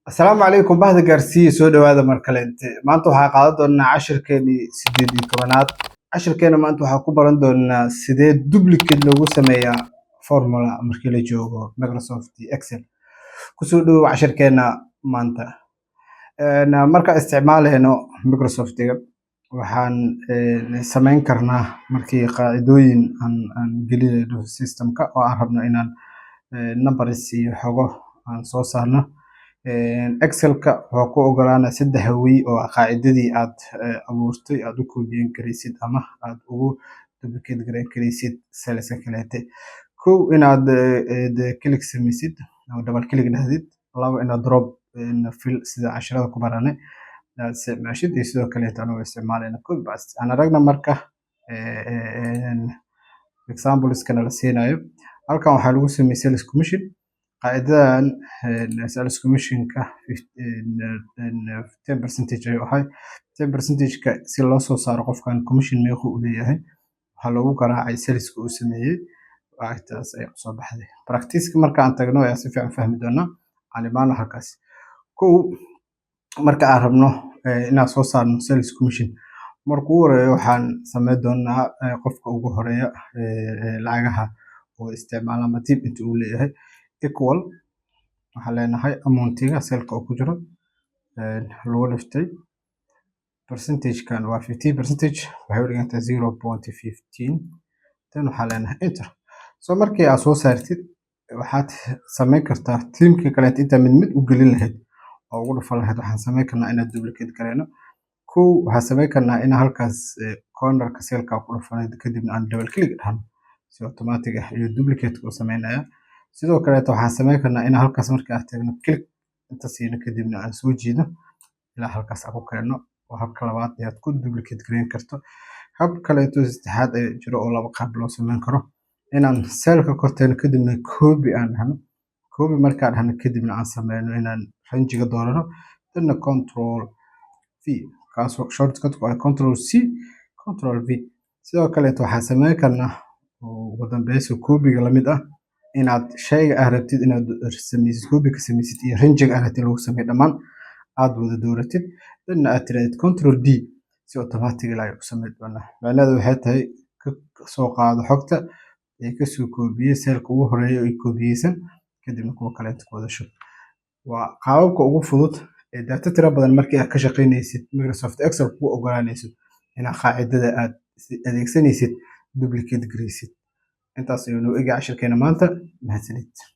asalaamu calaykum bahda gaarsiiya soo dhawaada mar kale maanta waxaa qaadan doonaa cashirkeenii 18aad cashirkeena maanta waxaa ku baran doonaa sidee duplicate loogu sameeyaa formula markii la joogo Microsoft Excel kusoo dhawow cashirkeena maanta marka isticmaaleyno Microsoft waxaan sameyn karnaa markii qaacidooyin aan gelinayno systemka oo aan rabno inaan numbers iyo xogo aan soo saarno Excel-ka wuxuu ku ogolaanaa saddex way oo qaacidadii aad abuurtay aad u koobiyin karaysid ama aad ugu duplicate gareyn karaysid cells kaleete kow inaad click sameysid ama double click dhahdid laba inaad drop fill sida casharada ku baranay aad isticmaashid iyo sidoo kaleeto anoo isticmaalayna kow bas aan aragna marka examples kana la siinayo halkan waxaa lagu sameeyay sales commission qaacidadan sales commission-ka 10% ayuu ahay 10%-ka si loo soo saaro qofkan commission meequu u leeyahay waxaa loogu garaacay saleska uu sameeyey lacagtaas ay soo baxday practice-ka marka aan tagno ayaa si fiican fahmi doonaa calimaan halkaas kow marka aan rabno inaan soo saarno sales commission marka ugu horeeyo waxaan sameyn doonaa qofka ugu horeeya lacagaha oo isticmaala ama tip inta uu leeyahay equal waxaa leenahay amountiga selka oo ku jiro lagu dhiftay percentage-kan waa 15% waxay u dhigantaa 0.15 tan waxaa leenahay enter so markii aad soo saartid waxaad sameyn kartaa teamka kale inta mid u gelin lahayd oo ugu dhufan lahayd waxaan sameyn karnaa inaad duplicate gareyno kow waxaan sameyn karnaa in halkaas cornerka selka ku dhufanayd kadibna aan double click dhahno si automatic ah iyo duplicate ku sameynaya sidoo kale waxaan sameyn karnaa in halkaas markii aad tagno click inta siino kadibna aan soo jiido ilaa halkaas aan ku keenno oo habka labaad ee aad ku duplicate gareyn karto hab kale saddexaad ee jiro oo laba qaab loo sameyn karo inaan selka korteeno kadibna copy aan dhahno copy markaan dhahno kadibna aan sameyno inaan range-ga doorano dadna control v kaasoo shortcut ku ah control c control v sidoo kale waxaan sameyn karnaa ugu dambeysay copy-ga lamid ah inaad shayga aad rabtid inaad sameysid copy ka sameysid iyo range-ga aad rabtid lagu sameeyo dhammaan aad wada dooratid dadna aad tiraahid control d si automatic ah u sameyn doonaa macnaheedu waxay tahay ka soo qaado xogta ee ka soo koobiyay selka ugu horeeya oo koobiyaysan kadibna kuwa kale inta wada shub waa qaababka ugu fudud ee data tira badan markii aad ka shaqeynaysid Microsoft Excel ku ogolaanaysid inaad qaacidada aad adeegsanaysid duplicate gareysid intaas ayuu noo eegay cashirkeena maanta mahadsanid